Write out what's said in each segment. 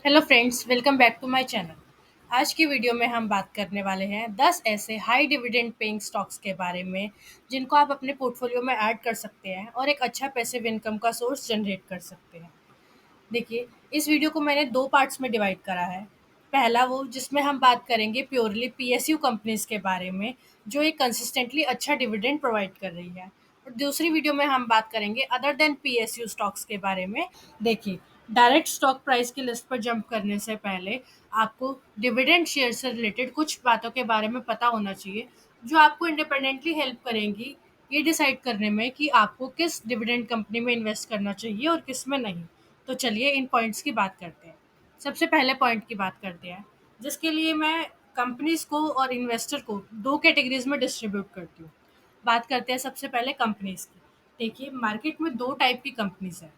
Hello friends, welcome back to my channel. आज की video में हम बात करने वाले हैं 10 ऐसे हाई डिविडेंड पेइंग स्टॉक्स के बारे में जिनको आप अपने पोर्टफोलियो में ऐड कर सकते हैं और एक अच्छा पैसिव इनकम का सोर्स जनरेट कर सकते हैं। देखिए, इस वीडियो को मैंने 2 पार्ट्स में डिवाइड करा है। पहला वो जिसमें हम बात करेंगे प्योरली पीएसयू कंपनीज़ के बारे में, जो एक कंसिस्टेंटली अच्छा डिविडेंड प्रोवाइड कर रही है। और दूसरी वीडियो में हम बात करेंगे अदर देन पीएसयू स्टॉक्स के बारे में। देखिए, डायरेक्ट स्टॉक प्राइस की लिस्ट पर जंप करने से पहले आपको डिविडेंड शेयर से रिलेटेड कुछ बातों के बारे में पता होना चाहिए, जो आपको इंडिपेंडेंटली हेल्प करेंगी ये डिसाइड करने में कि आपको किस डिविडेंड कंपनी में इन्वेस्ट करना चाहिए और किस में नहीं। तो चलिए इन पॉइंट्स की बात करते हैं। सबसे पहले पॉइंट की बात करते हैं, जिसके लिए मैं कंपनीज़ को और इन्वेस्टर को 2 कैटेगरीज़ में डिस्ट्रीब्यूट करती हूँ। बात करते हैं सबसे पहले कंपनीज़ की। देखिए, मार्केट में 2 टाइप की कंपनीज़ हैं।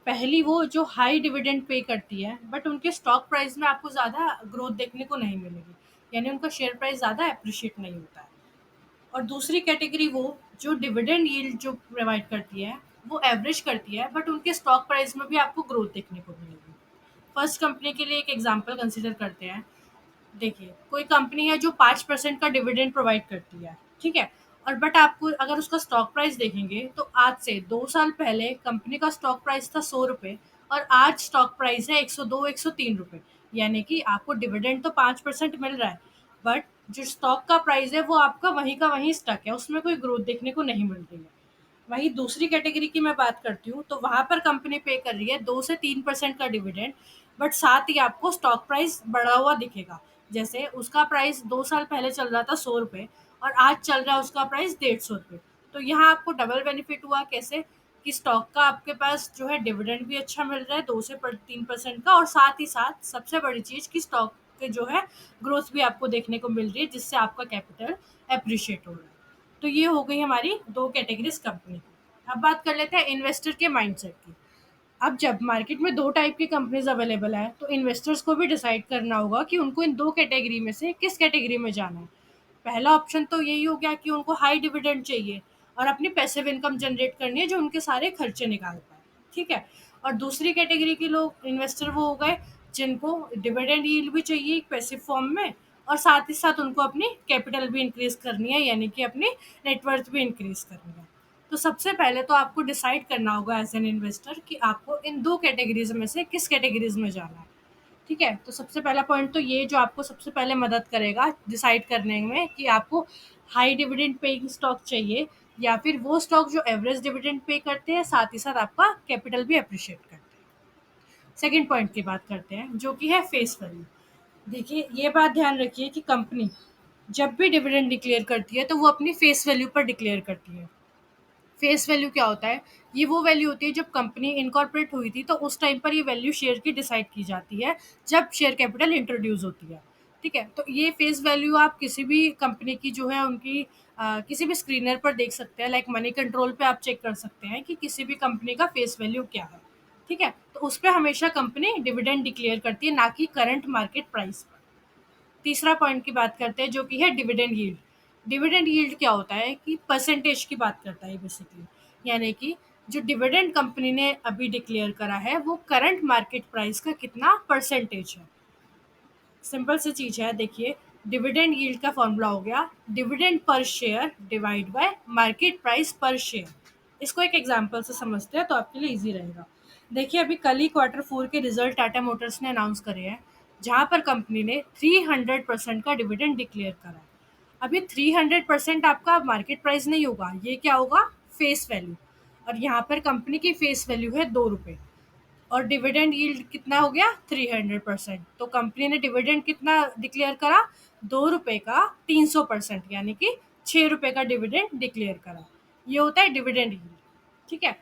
पहली वो जो हाई डिविडेंड पे करती है, बट उनके स्टॉक प्राइस में आपको ज़्यादा ग्रोथ देखने को नहीं मिलेगी, यानी उनका शेयर प्राइस ज़्यादा एप्रिशिएट नहीं होता है। और दूसरी कैटेगरी वो जो डिविडेंड यील्ड जो प्रोवाइड करती है, वो एवरेज करती है, बट उनके स्टॉक प्राइस में भी आपको ग्रोथ देखने को मिलेगी। फर्स्ट कंपनी के लिए एक एग्जांपल कंसीडर करते हैं। देखिए, कोई कंपनी है जो 5% का डिविडेंड प्रोवाइड करती है, ठीक है? और बट आपको अगर उसका स्टॉक प्राइस देखेंगे तो आज से 2 साल पहले कंपनी का स्टॉक प्राइस था ₹100 और आज स्टॉक प्राइस है 102, ₹103। यानी कि आपको डिविडेंड तो 5% मिल रहा है, बट जो स्टॉक का प्राइस है वो आपका वहीं का वहीं स्टक है, उसमें कोई ग्रोथ देखने को नहीं मिल रही है। वहीं दूसरी कैटेगरी की मैं बात करती हूँ, तो वहाँ पर कंपनी पे कर रही है 2 से 3% का डिविडेंड, बट साथ ही आपको स्टॉक प्राइस बढ़ा हुआ दिखेगा। जैसे उसका प्राइस 2 साल पहले चल रहा था ₹100 और आज चल रहा है उसका प्राइस ₹150। तो यहाँ आपको डबल बेनिफिट हुआ कैसे? कि स्टॉक का आपके पास जो है डिविडेंड भी अच्छा मिल रहा है 2 से 3% का, और साथ ही साथ सबसे बड़ी चीज़ कि स्टॉक के जो है ग्रोथ भी आपको देखने को मिल रही है, जिससे आपका कैपिटल एप्रिशिएट हो रहा है। तो ये हो गई हमारी 2 कैटेगरीज़ कंपनी की। अब बात कर लेते हैं इन्वेस्टर के माइंडसेट की। अब जब मार्केट में 2 टाइप की कंपनीज़ अवेलेबल है, तो इन्वेस्टर्स को भी डिसाइड करना होगा कि उनको इन 2 कैटेगरी में से किस कैटेगरी में जाना है। पहला ऑप्शन तो यही हो गया कि उनको हाई डिविडेंड चाहिए और अपनी पैसिव इनकम जनरेट करनी है जो उनके सारे खर्चे निकाल पाए, ठीक है? और दूसरी कैटेगरी के लोग इन्वेस्टर वो हो गए जिनको डिविडेंड यील्ड भी चाहिए एक पैसिव फॉर्म में, और साथ ही साथ उनको अपनी कैपिटल भी इंक्रीज करनी है, यानी कि अपनी नेटवर्थ भी इंक्रीज करनी है। तो सबसे पहले तो आपको डिसाइड करना होगा एज एन इन्वेस्टर कि आपको इन 2 कैटेगरीज में से किस कैटेगरीज में जाना है। ठीक है? तो सबसे पहला पॉइंट तो ये जो आपको सबसे पहले मदद करेगा डिसाइड करने में कि आपको हाई डिविडेंड पेइंग स्टॉक चाहिए या फिर वो स्टॉक जो एवरेज डिविडेंड पे करते हैं, साथ ही साथ आपका कैपिटल भी एप्रिशिएट करते हैं। सेकंड पॉइंट की बात करते हैं, जो कि है फेस वैल्यू। देखिए, ये बात ध्यान रखिए कि कंपनी जब भी डिविडेंड डिक्लेयर करती है, तो वो अपनी फेस वैल्यू पर डिक्लेयर करती है। फेस वैल्यू क्या होता है? ये वो वैल्यू होती है जब कंपनी इनकॉर्पोरेट हुई थी, तो उस टाइम पर ये वैल्यू शेयर की डिसाइड की जाती है, जब शेयर कैपिटल इंट्रोड्यूस होती है। ठीक है? तो ये फेस वैल्यू आप किसी भी कंपनी की जो है उनकी किसी भी स्क्रीनर पर देख सकते हैं, लाइक मनी कंट्रोल पे आप चेक कर सकते हैं कि किसी भी कंपनी का फेस वैल्यू क्या है। ठीक है? तो उस पे हमेशा कंपनी डिविडेंड डिक्लेयर करती है, ना कि करंट मार्केट प्राइस पर। तीसरा पॉइंट की बात करते हैं, जो कि है डिविडेंड यील्ड। डिविडेंड यील्ड क्या होता है कि परसेंटेज की बात करता है बेसिकली, यानी कि जो डिविडेंड कंपनी ने अभी डिक्लेयर करा है वो करंट मार्केट प्राइस का कितना परसेंटेज है। सिंपल सी चीज़ है, देखिए, डिविडेंड यील्ड का फॉर्मूला हो गया dividend per share divide by market price पर शेयर। इसको एक एग्जांपल से समझते हैं तो आपके लिए इजी रहेगा। देखिए, अभी कल ही क्वार्टर 4 के रिजल्ट टाटा मोटर्स ने अनाउंस करे हैं, जहां पर कंपनी ने 300% का डिविडेंड डिक्लेयर करा है। अभी 300% आपका मार्केट प्राइस नहीं होगा, ये क्या होगा? Face value. और यहाँ पर कंपनी की फेस वैल्यू है ₹2, और डिविडेंड यील्ड कितना हो गया? 300%। तो कंपनी ने डिविडेंड कितना डिक्लेयर करा? ₹2 का 300%, यानी कि ₹6 का डिविडेंड डिक्लेयर करा। ये होता है डिविडेंड यील्ड। ठीक है?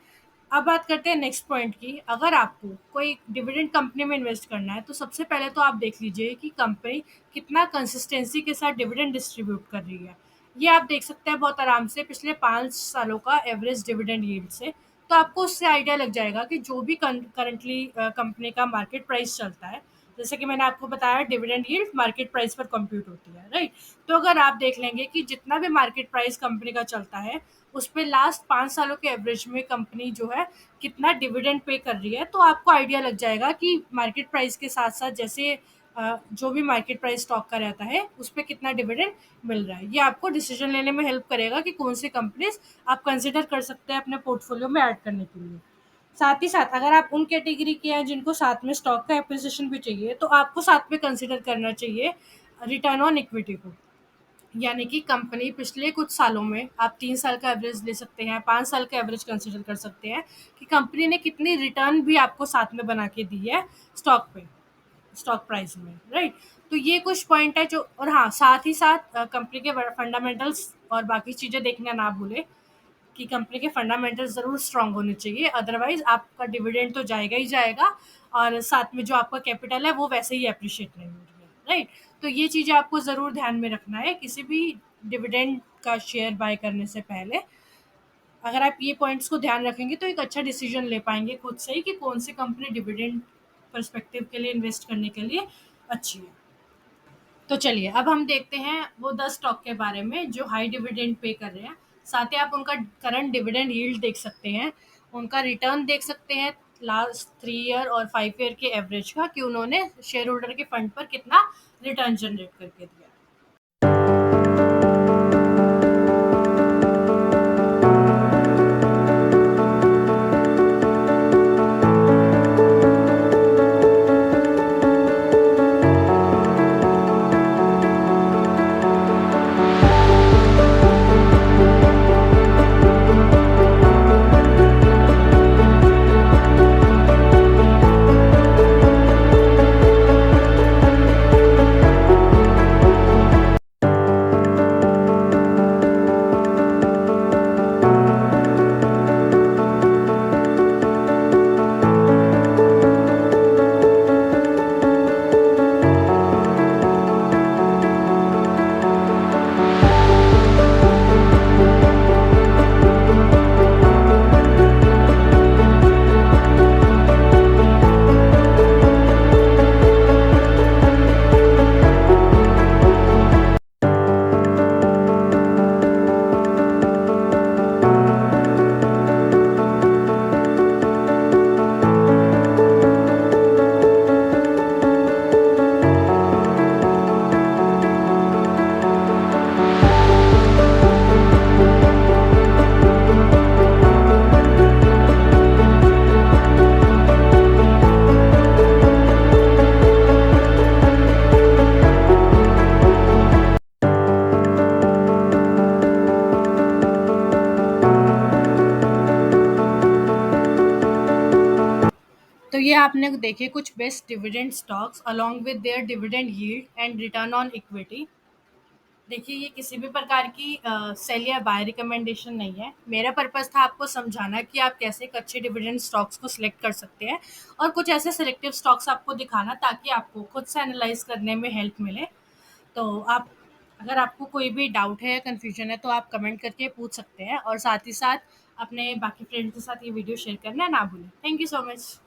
अब बात करते हैं नेक्स्ट पॉइंट की। अगर आपको कोई डिविडेंड कंपनी में इन्वेस्ट करना है, तो सबसे पहले तो आप देख लीजिए कि कंपनी कितना कंसिस्टेंसी के साथ डिविडेंड डिस्ट्रीब्यूट कर रही है। ये आप देख सकते हैं बहुत आराम से पिछले 5 सालों का एवरेज डिविडेंड यील्ड से। तो आपको उससे आइडिया लग जाएगा कि जो भी करंटली कंपनी का मार्केट प्राइस चलता है, जैसे कि मैंने आपको बताया डिविडेंड यील्ड मार्केट प्राइस पर कंप्यूट होती है, राइट? तो अगर आप देख लेंगे कि जितना भी मार्केट प्राइस कंपनी का चलता है, उस पे लास्ट 5 सालों के एवरेज में कंपनी जो है कितना डिविडेंड पे कर रही है, तो आपको आइडिया लग जाएगा कि मार्केट प्राइस के साथ-साथ जैसे जो भी मार्केट प्राइस स्टॉक का रहता है, उस पे कितना डिविडेंड मिल रहा है। ये आपको डिसीजन लेने में हेल्प करेगा कि कौन सी कंपनीज़ आप कंसिडर कर सकते हैं अपने पोर्टफोलियो में ऐड करने के लिए। साथ ही साथ अगर आप उन कैटेगरी के हैं जिनको साथ में स्टॉक का एप्रिसिएशन भी चाहिए, तो आपको साथ में कंसिडर करना चाहिए रिटर्न ऑन इक्विटी को। यानी कि कंपनी पिछले कुछ सालों में आप 3 साल का एवरेज ले सकते हैं, 5 साल का एवरेज कंसिडर कर सकते हैं कि कंपनी ने कितनी रिटर्न भी आपको साथ में बना के दी है स्टॉक पे, स्टॉक प्राइस में, राइट? तो ये कुछ पॉइंट है जो, और हाँ, साथ ही साथ कंपनी के फंडामेंटल्स और बाकी चीज़ें देखना ना भूलें कि कंपनी के फंडामेंटल्स ज़रूर स्ट्रांग होने चाहिए, अदरवाइज आपका डिविडेंड तो जाएगा ही जाएगा, और साथ में जो आपका कैपिटल है वो वैसे ही अप्रिशिएट नहीं हो रही है, राइट? तो ये चीज़ें आपको ज़रूर ध्यान में रखना है किसी भी डिविडेंड का शेयर बाय करने से पहले। अगर आप ये पॉइंट्स को ध्यान रखेंगे तो एक अच्छा डिसीजन ले पाएंगे खुद से ही कि कौन सी कंपनी डिविडेंड पर्सपेक्टिव के लिए इन्वेस्ट करने के लिए अच्छी है। तो चलिए अब हम देखते हैं वो 10 स्टॉक के बारे में जो हाई डिविडेंड पे कर रहे हैं। साथ ही आप उनका करंट डिविडेंड यील्ड देख सकते हैं, उनका रिटर्न देख सकते हैं लास्ट 3 ईयर और 5 ईयर के एवरेज का, कि उन्होंने शेयर होल्डर के फंड पर कितना रिटर्न जनरेट करके दिया। तो ये आपने देखे कुछ best dividend stocks along with their dividend yield and return on equity. देखिए, ये किसी भी प्रकार की सेल या बाय रिकमेंडेशन नहीं है। मेरा पर्पस था आपको समझाना कि आप कैसे एक अच्छे डिविडेंड स्टॉक्स को सिलेक्ट कर सकते हैं, और कुछ ऐसे सिलेक्टिव स्टॉक्स आपको दिखाना ताकि आपको खुद से एनालाइज करने में हेल्प मिले। तो आप, अगर आपको कोई भी डाउट है या कन्फ्यूजन है तो आप कमेंट करके पूछ सकते हैं, और साथ ही साथ अपने बाकी फ्रेंड्स के साथ ये वीडियो शेयर करना ना भूलें। Thank you so much.